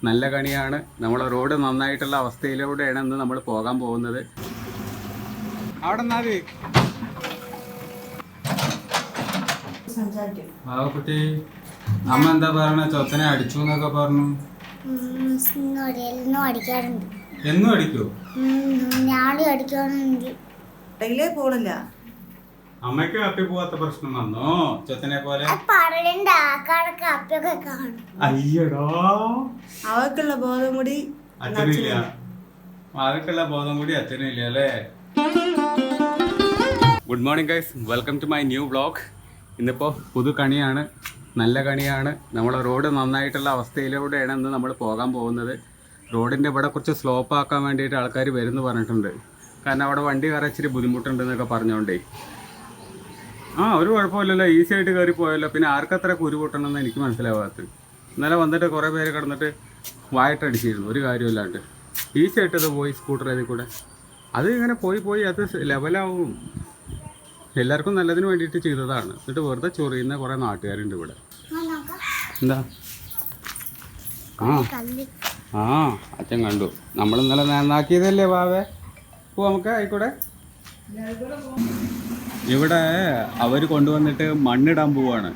നല്ല കണിയാണ്. നമ്മൾ റോഡ് നന്നായിട്ടുള്ള അവസ്ഥയിലൂടെയാണ് ഇന്ന് നമ്മൾ പോകാൻ പോകുന്നത്. അവിടെ കുട്ടി അമ്മ എന്താ പറയണ? ചൊത്തനെ അടിച്ചു എന്നൊക്കെ പറഞ്ഞു. എന്നും അടിക്കോ? പോണില്ല. അമ്മയ്ക്ക് കപ്പി പോവാത്ത പ്രശ്നം വന്നോ? ചൊത്തനെ പോലെ അയ്യടാ, അവർക്കുള്ള ബോധം കൂടി അച്ഛനില്ല. അവർക്കുള്ള ബോധം കൂടി അച്ഛനില്ല അല്ലേ? Good morning guys, welcome to my new vlog. ഇന്നിപ്പോൾ പുതു കണിയാണ്, നല്ല കണിയാണ്. നമ്മളെ റോഡ് നന്നായിട്ടുള്ള അവസ്ഥയിലൂടെയാണ് ഇന്ന് നമ്മൾ പോകാൻ പോകുന്നത്. റോഡിൻ്റെ ഇവിടെ കുറച്ച് സ്ലോപ്പ് ആക്കാൻ വേണ്ടിയിട്ട് ആൾക്കാർ വരുമെന്ന് പറഞ്ഞിട്ടുണ്ട്. കാരണം അവിടെ വണ്ടി കയറാൻ ഇച്ചിരി ബുദ്ധിമുട്ടുണ്ടെന്നൊക്കെ പറഞ്ഞുകൊണ്ടേ. ഒരു കുഴപ്പമില്ലല്ലോ, ഈസി ആയിട്ട് കയറി പോയല്ലോ. പിന്നെ ആർക്കത്ര കുരു പൊട്ടണമെന്ന് എനിക്ക് മനസ്സിലാവാത്തത്. ഇന്നലെ വന്നിട്ട് കുറേ പേര് കിടന്നിട്ട് വായിട്ടടിച്ചിരുന്നു, ഒരു കാര്യമില്ലാണ്ട്. ഈസി ആയിട്ട് അത് പോയി സ്കൂട്ടർ അതിൽ കൂടെ. അത് ഇങ്ങനെ പോയി അത് ലെവലാവും. എല്ലാവർക്കും നല്ലതിന് വേണ്ടിയിട്ട് ചെയ്തതാണ്. എന്നിട്ട് വെറുതെ ചൊറിയുന്ന കുറേ നാട്ടുകാരുണ്ട് ഇവിടെ. എന്താ? അച്ഛൻ കണ്ടു. നമ്മൾ ഇന്നലെ നന്നാക്കിയതല്ലേ വാവേ? നമുക്ക് ആയിക്കൂടെ. ഇവിടെ അവർ കൊണ്ടുവന്നിട്ട് മണ്ണിടാൻ പോവാണ്.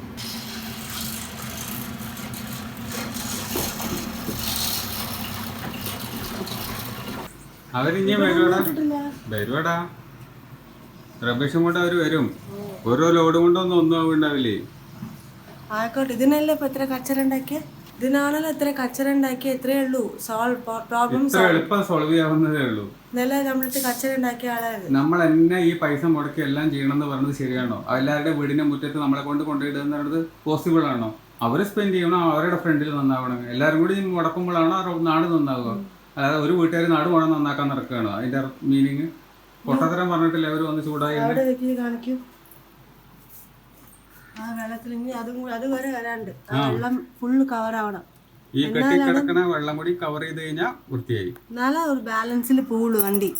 അവരിഞ്ഞ വരുവാടാ. റബ്ബിഷും കൊണ്ട് അവർ വരും. ഓരോ ലോഡ് കൊണ്ടൊന്നും ഒന്നും ആവുണ്ടാവില്ലേ? ആയിക്കോട്ടെ, ഇതിനല്ലേ ഇപ്പൊ എത്ര കച്ചറ ഉണ്ടാക്കിയ? ഇതിനാണല്ലോ എത്ര കച്ചറ ഉണ്ടാക്കിയ? എത്രയേ ഉള്ളൂ പ്രോബ്ലംസ് എളുപ്പം സോൾവ് ചെയ്യാവുന്നതേ ഉള്ളൂ. ഇന്നലെ നമ്മളിട്ട് കച്ചറ ഉണ്ടാക്കിയ ആളായത്. നമ്മൾ എന്നെ ഈ പൈസ മുടക്കി എല്ലാം ചെയ്യണമെന്ന് പറഞ്ഞത് ശരിയാണോ? എല്ലാവരുടെ വീടിന്റെ മുറ്റത്ത് നമ്മളെ കൊണ്ട് കൊണ്ടുപോയിടുക എന്ന് പറയുന്നത് പോസിബിൾ ആണോ? അവർ സ്പെൻഡ് ചെയ്യണം, അവരുടെ ഫ്രണ്ടിൽ നന്നാവണം. എല്ലാവരും കൂടി മുടക്കുമ്പോഴാണ് ആ നാട് നന്നാവുക. അതായത് ഒരു വീട്ടുകാർ നാട് മുഴുവൻ നന്നാക്കാൻ നടക്കുകയാണോ? അതിന്റെ മീനിങ് പൊട്ടത്തരം പറഞ്ഞിട്ടില്ല. അവർ വന്ന് ചൂടായി കാണിക്കും. ആ വെള്ളത്തിൽ ഇനി അത് വരെ വരാണ്ട് വെള്ളം ഫുള്ള് കവർ ആവണം. ഈ കെട്ടിക്കിടക്കണ വെള്ളം കൂടി കവർ ചെയ്ത് കഴിഞ്ഞാൽ വൃത്തിയായി. എന്നാലേ ഒരു ബാലൻസിൽ പോവുള്ളൂ വണ്ടി.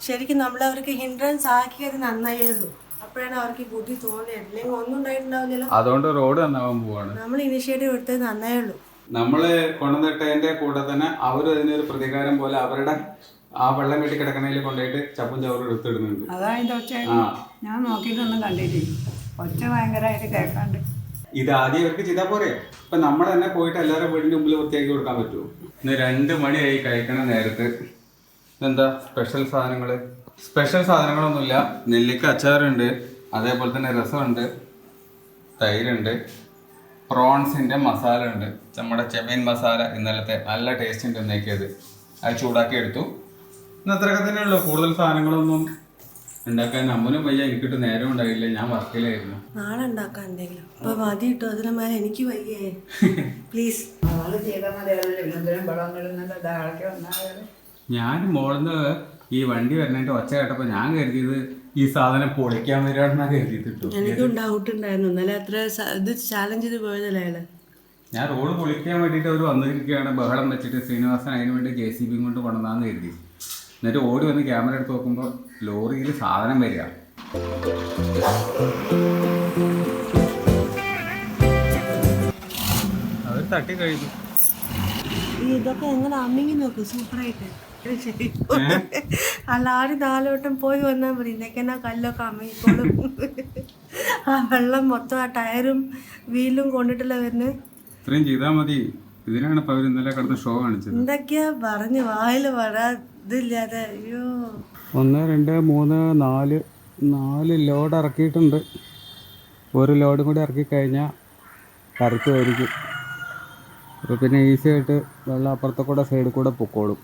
ശരിക്കും നമ്മളവർക്ക് ഹിൻഡ്രൻസ് ആക്കിയത് നന്നായുള്ളൂ. അപ്പോഴാണ് അവർക്ക് ബുദ്ധി തോന്നിയത്. അല്ലെങ്കിൽ ഒന്നും ഉണ്ടായിട്ടുണ്ടാവില്ലല്ലോ. അതുകൊണ്ട് റോഡ് നന്നാവാൻ പോവാണ്. നമ്മൾ ഇനിഷ്യേറ്റീവ് എടുത്തത് നന്നായുള്ളൂ. നമ്മള് കൊണ്ടുവന്നിട്ടതിന്റെ കൂടെ തന്നെ അവരും അതിനൊരു പ്രതികാരം പോലെ അവരുടെ ആ വെള്ളം കെട്ടി കിടക്കണയിൽ കൊണ്ടുപോയിട്ട് ചപ്പും ചവറും എടുത്തിടുന്നുണ്ട്. അതായത് ഒച്ച ഞാൻ നോക്കിയിട്ടൊന്നും കണ്ടിട്ടില്ല. ഒച്ച ഭയങ്കരമായിട്ട് കേൾക്കാണ്ട്. ഇത് ആദ്യം ഇവർക്ക് ചെയ്താൽ പോരെ? ഇപ്പൊ നമ്മൾ തന്നെ പോയിട്ട് എല്ലാവരും വീടിന്റെ മുമ്പിൽ വൃത്തിയാക്കി കൊടുക്കാൻ പറ്റുമോ? ഇന്ന് 2 മണിയായി കഴിക്കണ നേരത്ത്. എന്താ സ്പെഷ്യൽ സാധനങ്ങള്? സ്പെഷ്യൽ സാധനങ്ങളൊന്നുമില്ല. നെല്ലിക്ക അച്ചാറുണ്ട്, അതേപോലെ തന്നെ രസമുണ്ട്, തൈരുണ്ട്, പ്രോൺസിന്റെ മസാല ഉണ്ട്. നമ്മുടെ ചെമ്മീൻ മസാല ഇന്നലത്തെ നല്ല ടേസ്റ്റ് ഉണ്ട് ഉണ്ടാക്കിയത്. അത് ചൂടാക്കി എടുത്തു. ഇന്ന് അത്രയൊക്കെ തന്നെ ഉള്ളൂ. കൂടുതൽ സാധനങ്ങളൊന്നും ഉണ്ടാക്കാൻ അമ്മനും വയ്യ, എനിക്കിട്ട് നേരം ഉണ്ടായില്ല. ഞാൻ വർക്കിലായിരുന്നു. നാളെ ഉണ്ടാക്കാൻ എന്തെങ്കിലും. ഇപ്പൊ മതി കിട്ടും. അതിന് മേലെ എനിക്ക് വയ്യേ. പ്ലീസ്. ഞാൻ മോളിന്ന് ഈ വണ്ടി വരണേന്റെ ഒച്ച കേട്ടപ്പോ ഞാൻ കരുതിയത് ഈ സാധനം പൊളിക്കാൻ വരികയാണെന്നാ കരുതിയിട്ടു. എനിക്കും ഡൗട്ട് ഉണ്ടായിരുന്നു. ഇന്നലെ അത്ര ഇത് ചാലഞ്ച് ചെയ്ത് പോയതല്ലേ അയാള്. ഞാൻ റോഡ് പൊളിക്കാൻ വേണ്ടിയിട്ട് അവർ വന്നിരിക്കുകയാണ് ബഹളം വെച്ചിട്ട്. ശ്രീനിവാസൻ അതിന് വേണ്ടി JCB കൊണ്ട് കൊണ്ടുവന്നാന്ന് കരുതി. എന്നിട്ട് ഓടി വന്ന് ക്യാമറ എടുത്ത് നോക്കുമ്പോൾ ലോറിയിൽ സാധനം വരിക. അവർ തട്ടി കഴിഞ്ഞു. ഇതൊക്കെ എങ്ങനെ അമ്മിങ്ങി നോക്ക് സൂപ്പറായിട്ട്. അല്ലാരും 4 വട്ടം പോയി വന്നാൽ മതി. ഇന്നൊക്കെന്നാ കല്ലൊക്കെ അമ്മിക്കോളും. ആ വെള്ളം മൊത്തം ആ ടയറും വീലും കൊണ്ടിട്ടല്ലേ വരുന്നത്. ഇത്രയും ചെയ്താൽ മതി. ഇതിനാണ് ഇപ്പൊ അവർ ഇന്നലെ കിടന്ന് ഷോ കാണിച്ചത്. എന്തൊക്കെയാ പറഞ്ഞു വായില് ഇതില്ലാതെ. അയ്യോ, 1 2 3 4 ലോഡ് ഇറക്കിയിട്ടുണ്ട്. ഒരു ലോഡും കൂടി ഇറക്കി കഴിഞ്ഞാൽ കറക്റ്റുമായിരിക്കും. അപ്പോൾ പിന്നെ ഈസി ആയിട്ട് വെള്ളം അപ്പുറത്തെ കൂടെ സൈഡിൽ കൂടെ പൊക്കോളും.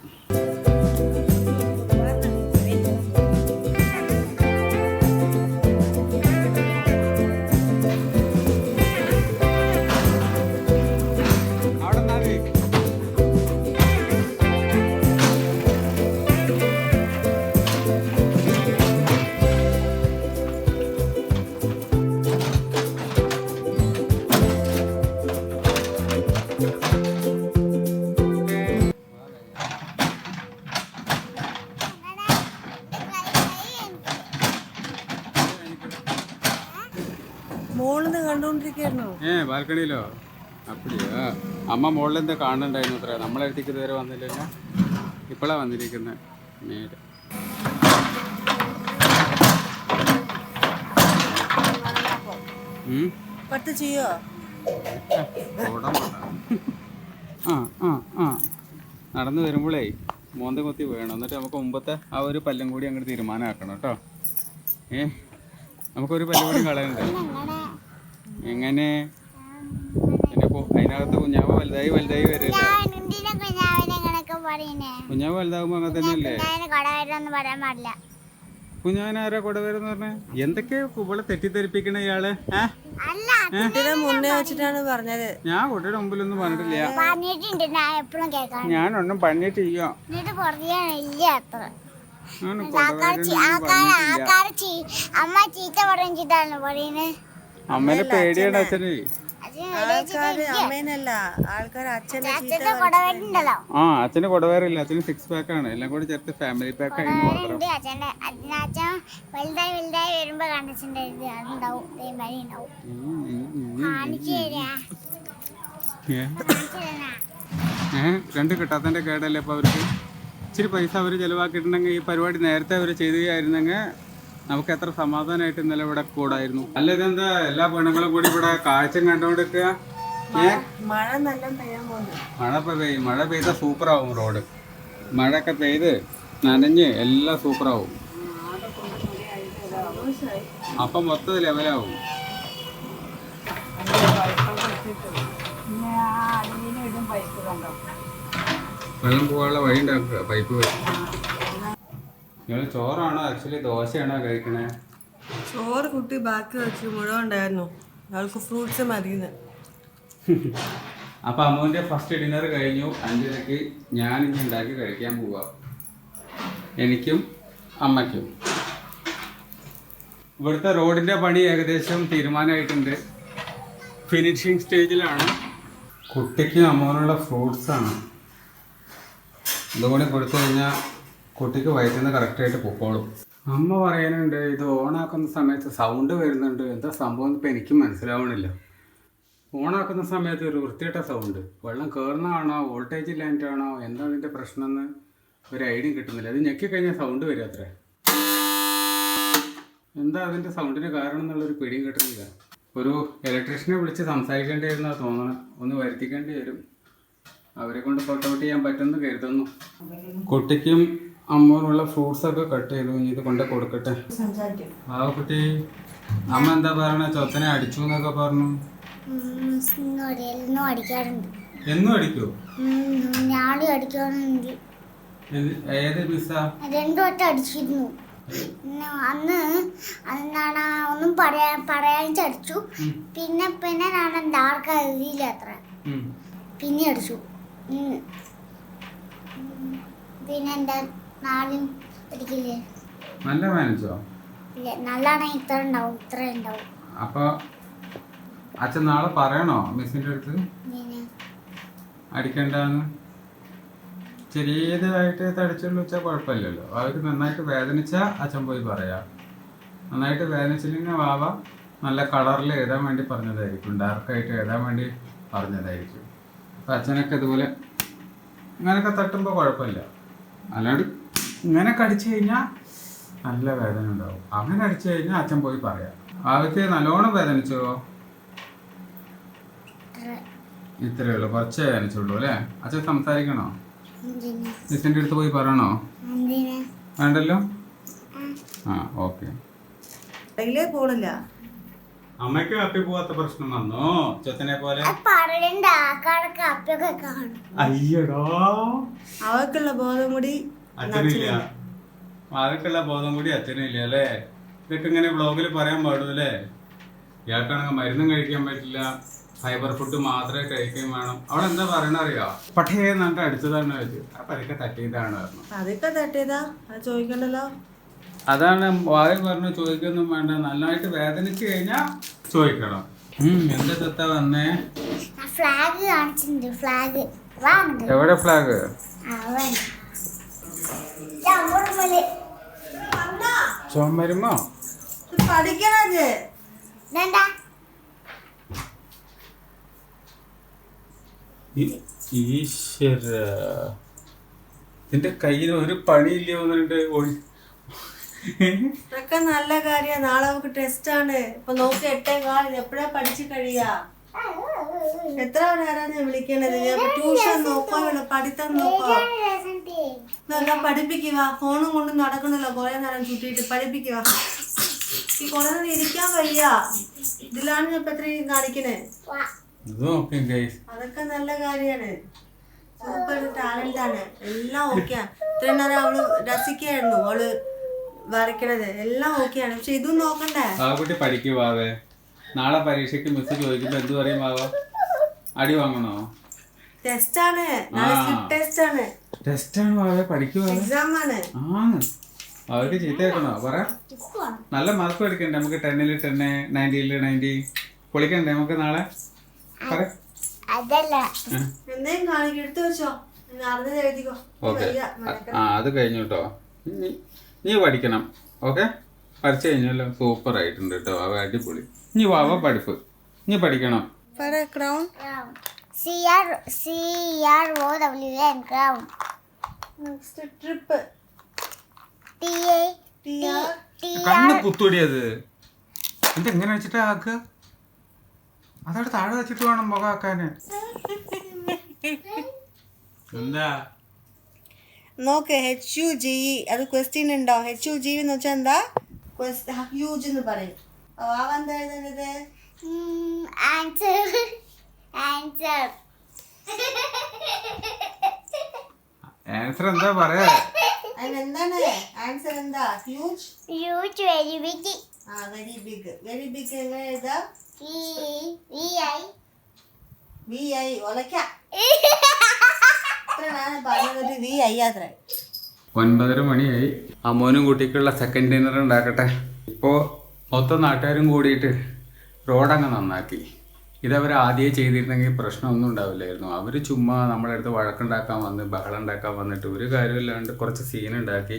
മോളിന്ന് കണ്ടോണ്ടിരിക്കായിരുന്നോ? ബാൽക്കണിയിലോ? അപ്പടിയാ അമ്മ മുകളിൽ എന്താ കാണുന്നുണ്ടായിരുന്നു അത്ര നമ്മളെ അടുത്തേക്ക് ഇതുവരെ വന്നില്ലല്ലോ. ഇപ്പോഴാണ് വന്നിരിക്കുന്നത് നേരെ. പത്ത് ചെയ്യോ? ആ ആ ആ നടന്നു വരുമ്പോഴേ മോന്ത കൊത്തി വേണം. എന്നിട്ട് നമുക്ക് മുമ്പത്തെ ആ ഒരു പല്ലും കൂടി അങ്ങോട്ട് തീരുമാനമാക്കണം കേട്ടോ. നമുക്കൊരു പല്ലും കൂടി കളയണ്ടേ? എങ്ങനെ പിന്നെ അതിനകത്ത് കുഞ്ഞാവ് വലുതായി വലുതായി വരില്ലേ? കുഞ്ഞാവ് വലുതാകുമ്പോ അങ്ങനെ തന്നെയല്ലേ? കുഞ്ഞാവിനാരാ കൊടവരെന്ന് പറഞ്ഞേ? എന്തൊക്കെയാ ഇവിടെ തെറ്റിദ്ധരിപ്പിക്കണ ഇയാള്? കുട്ടിയുടെ മുന്നേ വെച്ചിട്ടാണ് പറഞ്ഞത്. ഞാൻ കുട്ടിയുടെ മുമ്പിലൊന്നും പറഞ്ഞിട്ടില്ല. ഞാനൊന്നും പറഞ്ഞിട്ടില്ല. അമ്മേനെ പേടിയാണ് അച്ഛന്. അമ്മേനല്ല, ആൾക്കാർ അച്ഛനെ ആ അച്ഛന് കൊടവേറില്ല. അച്ഛന് 6 പാക്ക് ആണ്. എല്ലാം കൂടി ചേർത്ത് ഫാമിലി പാക്ക് ആയി മാത്രം. രണ്ട് കിട്ടാത്തതിന്റെ കേടല്ലേ അപ്പൊ അവർക്ക്. ഇച്ചിരി പൈസ അവർ ചെലവാക്കിയിട്ടുണ്ടെങ്കിൽ ഈ പരിപാടി നേരത്തെ അവർ ചെയ്യുകയായിരുന്നെങ്കിൽ നമുക്ക് എത്ര സമാധാനമായിട്ട് ഇന്നലെ ഇവിടെ കൂടായിരുന്നു. അല്ല ഇതെന്താ എല്ലാ പെണ്ണുങ്ങളും കൂടി ഇവിടെ കാഴ്ച കണ്ടുകൊണ്ടിരിക്കുക? മഴ നല്ല പെയ്യാൻ പോകുന്നു. മഴ പെയ്താൽ സൂപ്പറാവും റോഡ്. മഴയൊക്കെ പെയ്ത് നനഞ്ഞ് എല്ലാം സൂപ്പറാവും. അപ്പം മൊത്തം ലെവലാവും. വെള്ളം പോകാനുള്ള വഴി ഉണ്ടാക്കുക, പൈപ്പ് വഴി. നിങ്ങൾ ചോറാണോ ആക്ച്വലി ദോശയാണോ കഴിക്കണേ? ചോറ് കുട്ടി ബാക്കി വെച്ച് മുഴുവൻ ഉണ്ടായിരുന്നു. അവൾക്ക് ഫ്രൂട്ട്സ് മതിയെന്ന്. അപ്പം അമ്മുവിൻ്റെ ഫസ്റ്റ് ഡിന്നർ കഴിഞ്ഞു. 5:30 ഞാനിനി ഉണ്ടാക്കി കഴിക്കാൻ പോവാം, എനിക്കും അമ്മയ്ക്കും. ഇവിടുത്തെ റോഡിൻ്റെ പണി ഏകദേശം തീരുമാനമായിട്ടുണ്ട്. ഫിനിഷിങ് സ്റ്റേജിലാണ്. കുട്ടിക്ക് അമ്മുവിനുള്ള ഫ്രൂട്ട്സാണ്. ഇതുകൂടി കൊടുത്തു കഴിഞ്ഞാൽ കുട്ടിക്ക് വയറ്റിൽ നിന്ന് കറക്റ്റായിട്ട് പൊക്കോളും. അമ്മ പറയാനുണ്ട് ഇത് ഓണാക്കുന്ന സമയത്ത് സൗണ്ട് വരുന്നുണ്ട്. എന്താ സംഭവം ഇപ്പം എനിക്കും മനസ്സിലാവണില്ല. ഓണാക്കുന്ന സമയത്ത് ഒരു വൃത്തിയിട്ട സൗണ്ട്. വെള്ളം കയറുന്നതാണോ വോൾട്ടേജ് ഇല്ലാഞ്ഞിട്ടാണോ എന്താ അതിൻ്റെ പ്രശ്നം എന്ന് ഒരു ഐഡിയ കിട്ടുന്നില്ല. അത് ഞെക്കിക്കഴിഞ്ഞാൽ സൗണ്ട് വരും അത്രേ. എന്താ അതിൻ്റെ സൗണ്ടിന് കാരണം എന്നുള്ളൊരു പിടിയും കിട്ടുന്നില്ല. ഒരു ഇലക്ട്രീഷ്യനെ വിളിച്ച് സംസാരിക്കേണ്ടിയിരുന്നാ തോന്നണം. ഒന്ന് വരുത്തിക്കേണ്ടി വരും. അവരെ കൊണ്ട് സോർട്ട് ഔട്ട് ചെയ്യാൻ പറ്റുമെന്ന് കരുതുന്നു. കുട്ടിക്കും അമ്മൂനുള്ള ഫ്രൂട്ട്സൊക്കെ കട്ട് ചെയ്തു. ഇനി ഇത് കൊണ്ട് കൊടുക്കട്ടെ. ആ കുട്ടി അമ്മ എന്താ പറയണ? ചൊത്തനെ അടിച്ചു എന്നൊക്കെ പറഞ്ഞു. എന്നും അടിക്കോ? ഏത് മിസ്സാ? 2 വട്ടം അടിച്ചിരുന്നു. അന്ന് എന്താണ് ഒന്നും പറയാൻ അടിച്ചു. പിന്നെ ഞാൻ ഡാർക്ക് എഴുതിയില്ല അത്ര. പിന്നെ അടിച്ചു. പിന്നെ എൻ്റെ നാളും അടിക്കില്ലേ? നല്ല മാനേജോ? ഇല്ല, നല്ലാണെങ്കിൽ ഇത്ര ഉണ്ടാവും. അപ്പൊ അച്ഛൻ നാളെ പറയണോ മിസ്സിന്റെ അടുത്ത് അടിക്കണ്ടെന്ന്? ചെറിയതായിട്ട് തടിച്ചുള്ളൂ വെച്ചാൽ കുഴപ്പമില്ലല്ലോ. അവർക്ക് നന്നായിട്ട് വേദനിച്ചാൽ അച്ഛൻ പോയി പറയാം. നന്നായിട്ട് വേദനിച്ചില്ലെങ്കിൽ വാവ നല്ല കളറിൽ എഴുതാൻ വേണ്ടി പറഞ്ഞതായിരിക്കും, ഡാർക്കായിട്ട് എഴുതാൻ വേണ്ടി പറഞ്ഞതായിരിക്കും. അപ്പം അച്ഛനൊക്കെ ഇതുപോലെ ഇങ്ങനെയൊക്കെ തട്ടുമ്പോൾ കുഴപ്പമില്ല. അല്ലാണ്ട് ഇങ്ങനെയൊക്കെ അടിച്ചു കഴിഞ്ഞാൽ നല്ല വേദന ഉണ്ടാവും. അങ്ങനെ അടിച്ചു കഴിഞ്ഞാൽ അച്ഛൻ പോയി പറയാം. അവർക്ക് നല്ലോണം വേദനിച്ചോ? ഇത്രയേ ഉള്ളൂ, കുറച്ചേ വേദനിച്ചുള്ളൂ അല്ലേ? അച്ഛൻ സംസാരിക്കണോ? മിസ്സിൻ്റെ അടുത്ത് പോയി പറയണോ? വേണ്ടല്ലോ. ആ ഓക്കെ. പോണില്ല. അമ്മയ്ക്ക് അപ്പി പോവാത്ത പ്രശ്നം വന്നോ ചൊത്തനെ പോലെ? അയ്യടാ, അവർക്കുള്ള ബോധം കൂടി അച്ഛനില്ല. അവർക്കുള്ള ബോധം കൂടി അച്ഛനില്ല അല്ലേ? ഇതൊക്കെ ഇങ്ങനെ വ്ളോഗിൽ പറയാൻ പാടൂല്ലേ? ഇയാൾക്കാണെങ്കിൽ മരുന്നും കഴിക്കാൻ പറ്റില്ല, ഫൈബർ ഫുഡ് മാത്രമേ കഴിക്കാൻ വേണം. അവിടെ എന്താ പറയണ അറിയോ? പട്ടേ എന്നിട്ട് അടിച്ചതാണ് വെച്ച്. അപ്പൊ അതൊക്കെ തട്ടിയതാണ് പറഞ്ഞു. അതൊക്കെ തട്ടിയതാ, അത് ചോദിക്കണ്ടല്ലോ. അതാണ് വായ പറഞ്ഞു ചോദിക്കൊന്നും വേണ്ട. നന്നായിട്ട് വേദനിച്ചു കഴിഞ്ഞാ ചോദിക്കണം. എന്താ ചത്ത വന്നേ? ഫ്ലാഗ് കാണിച്ചിട്ടുണ്ട്. ഫ്ലാഗ് എവിടെ ഫ്ലാഗ്? ചുമരുമോ? പഠിക്കണേ. ഈശ്വര, നിന്റെ കയ്യിൽ ഒരു പണിയില്ല വന്നിട്ട് ഇതൊക്കെ നല്ല കാര്യമാണ്. നാളെ നമുക്ക് ടെസ്റ്റ് ആണ്. ഇപ്പൊ നോക്കി 8:15 എപ്പോഴാ പഠിച്ചു കഴിയാ? എത്ര നേരം ഞാൻ വിളിക്കണത്? ട്യൂഷൻ നോക്കോ പഠിത്തം നോക്കോ? എന്നാ പഠിപ്പിക്കുക. ഫോണും കൊണ്ട് നടക്കണല്ലോ കുറെ നേരം ചുറ്റിയിട്ട്. പഠിപ്പിക്കുക. ഈ കുറെ നേരം ഇരിക്കാൻ വയ്യ. ഇതിലാണ് ഞാൻ ഇപ്പൊ ഇത്രയും കാണിക്കണേ. അതൊക്കെ നല്ല കാര്യമാണ്. സൂപ്പർ ടാലന്റ് ആണ്. എല്ലാം ഓക്കെയാണ്. ഇത്രയും നേരം അവള് രസിക്കായിരുന്നു അവള് വരയ്ക്കണത്. എല്ലാം ഓക്കെയാണ്. പക്ഷെ ഇതും നോക്കണ്ടേ? കുട്ടി പഠിക്കുവാവേ. നാളെ പരീക്ഷയ്ക്ക് മിസ് ചോദിക്കുമ്പോ എന്ത് പറയും വാവ? അടി വാങ്ങണോ? ടെസ്റ്റ് ആണ്. നാളെ സ്ലിപ്പ് ടെസ്റ്റ് ആണ്. ടെസ്റ്റ് ആണ് വാവേ, പഠിക്കുവാ. എക്സാം ആണ്. അവർക്ക് ചീത്ത കേൾക്കണോ? പറ. നല്ല മാർക്ക് എടുക്കണ്ടേ നമുക്ക്? 10ൽ 10, 90ൽ 90 പൊളിക്കണ്ടേ നമുക്ക് നാളെ? പറ. എന്തേലും കാണിക്കും, എടുത്തു വെച്ചോ. അറിഞ്ഞത് എഴുതിക്കോ. ഓക്കെ, അത് കഴിഞ്ഞു കേട്ടോ. നീ പഠിക്കണം. ഓക്കെ, പഠിച്ചു കഴിഞ്ഞല്ലോ. സൂപ്പർ ആയിട്ടുണ്ട് കേട്ടോ. അവ അടിപൊളി. നീ വാവ പഠിപ്പ്. നീ പഠിക്കണം. Crown. CROWN crown. Next trip. കണ്ണ് കുത്തുടിയത് എന്തെങ്ങനെ വെച്ചിട്ടാ ആക്കുക? അതവിടെ താഴെ വെച്ചിട്ട് വേണം മുഖം ആക്കാന്. എന്താ നോക്ക്, HUGE. അത് ക്വസ്റ്റ്യൻ ഉണ്ടോ? HUGE എന്ന് വെച്ചാൽ എന്താ? ഹ്യൂജ് എന്ന് പറയും. എന്താ എഴുതുന്നത്? ആൻസർ. ആൻസർ എന്താ പറയാ? അതിനെന്താണ് ആൻസർ? എന്താ? Huge. Very big. Very big. Very big എങ്ങനെ എഴുതാ? VI. ഒലക്ക. പറഞ്ഞത് VI അത്ര. 9:30 മണിയായി. അമ്മോനും കുട്ടിക്കുള്ള സെക്കൻഡ് ഡിന്നർ ഉണ്ടാക്കട്ടെ. ഇപ്പോൾ മൊത്തം നാട്ടുകാരും കൂടിയിട്ട് റോഡങ്ങ് നന്നാക്കി. ഇതവർ ആദ്യമേ ചെയ്തിരുന്നെങ്കിൽ പ്രശ്നമൊന്നും ഉണ്ടാവില്ലായിരുന്നു. അവർ ചുമ്മാ നമ്മുടെ അടുത്ത് വഴക്കുണ്ടാക്കാൻ വന്ന് ബഹളം ഉണ്ടാക്കാൻ വന്നിട്ട് ഒരു കാര്യമില്ലാണ്ട് കുറച്ച് സീനുണ്ടാക്കി.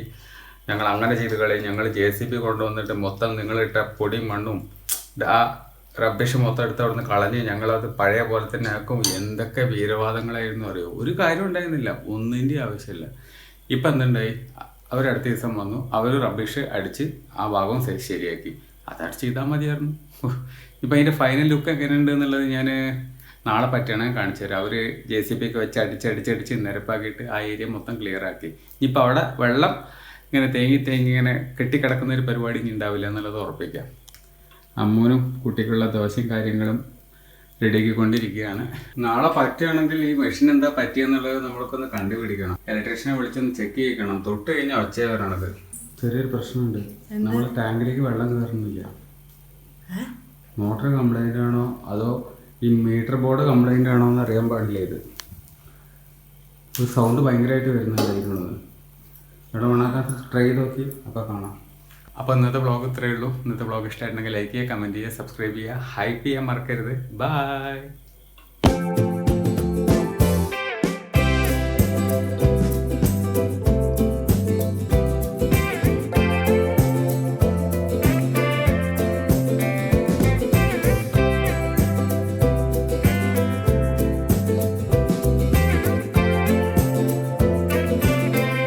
ഞങ്ങൾ അങ്ങനെ ചെയ്ത് കളയും, ഞങ്ങൾ JCB കൊണ്ടുവന്നിട്ട് മൊത്തം നിങ്ങളിട്ട പൊടിയും മണ്ണും ആ റബ്ബിഷ് മൊത്തം എടുത്ത് അവിടെ നിന്ന് കളഞ്ഞ് ഞങ്ങളത് പഴയ പോലെ തന്നെ ആക്കും. എന്തൊക്കെ വീരവാദങ്ങളായിരുന്നു അറിയോ? ഒരു കാര്യം ഉണ്ടായിരുന്നില്ല, ഒന്നിൻ്റെ ആവശ്യമില്ല. ഇപ്പം എന്തുണ്ടായി? അവരടുത്ത ദിവസം വന്നു, അവർ റബ്ബിഷ് അടിച്ച് ആ ഭാഗം ശരിയാക്കി. അതടിച്ച് ചെയ്താൽ മതിയായിരുന്നു. ഇപ്പം അതിൻ്റെ ഫൈനൽ ലുക്ക് എങ്ങനെയുണ്ട് എന്നുള്ളത് ഞാൻ നാളെ പറ്റുകയാണെങ്കിൽ കാണിച്ചു തരാം. അവർ JCB ഒക്കെ വെച്ച് അടിച്ചടിച്ച് നിരപ്പാക്കിയിട്ട് ആ ഏരിയ മൊത്തം ക്ലിയർ ആക്കി. ഇനിയിപ്പോൾ അവിടെ വെള്ളം ഇങ്ങനെ തേങ്ങി ഇങ്ങനെ കെട്ടിക്കിടക്കുന്ന ഒരു പരിപാടി ഇനി ഉണ്ടാവില്ല എന്നുള്ളത് ഉറപ്പിക്കാം. അമ്മൂനും കുട്ടിക്കുള്ള ദോശയും കാര്യങ്ങളും റെഡിയാക്കിക്കൊണ്ടിരിക്കുകയാണ്. നാളെ പറ്റുകയാണെങ്കിൽ ഈ മെഷീൻ എന്താ പറ്റിയെന്നുള്ളത് നമ്മൾക്കൊന്ന് കണ്ടുപിടിക്കണം. ഇലക്ട്രീഷ്യനെ വിളിച്ചൊന്ന് ചെക്ക് ചെയ്യിക്കണം. തൊട്ട് കഴിഞ്ഞാൽ ഒച്ചയാവരാണത്. ചെറിയൊരു പ്രശ്നമുണ്ട്. നമ്മൾ ടാങ്കിലേക്ക് വെള്ളം കയറുന്നില്ല. മോട്ടർ കംപ്ലൈൻ്റ് ആണോ അതോ ഈ മീറ്റർ ബോർഡ് കംപ്ലൈൻ്റ് ആണോ എന്ന് അറിയാൻ പാടില്ല. ഇത് ഒരു സൗണ്ട് ഭയങ്കരമായിട്ട് വരുന്നുണ്ടായിരുന്നു. ഇവിടെ ഓണാക്കാൻ ട്രൈ ചെയ്ത് നോക്കി, അപ്പോൾ കാണാം. അപ്പോൾ ഇന്നത്തെ വ്ളോഗ് ഇത്രയേ ഉള്ളൂ. ഇന്നത്തെ വ്ളോഗ് ഇഷ്ടമായിട്ടുണ്ടെങ്കിൽ ലൈക്ക് ചെയ്യുക, കമൻറ്റ് ചെയ്യുക, സബ്സ്ക്രൈബ് ചെയ്യുക, ഹൈപ്പ് ചെയ്യാൻ മറക്കരുത്. ബൈ.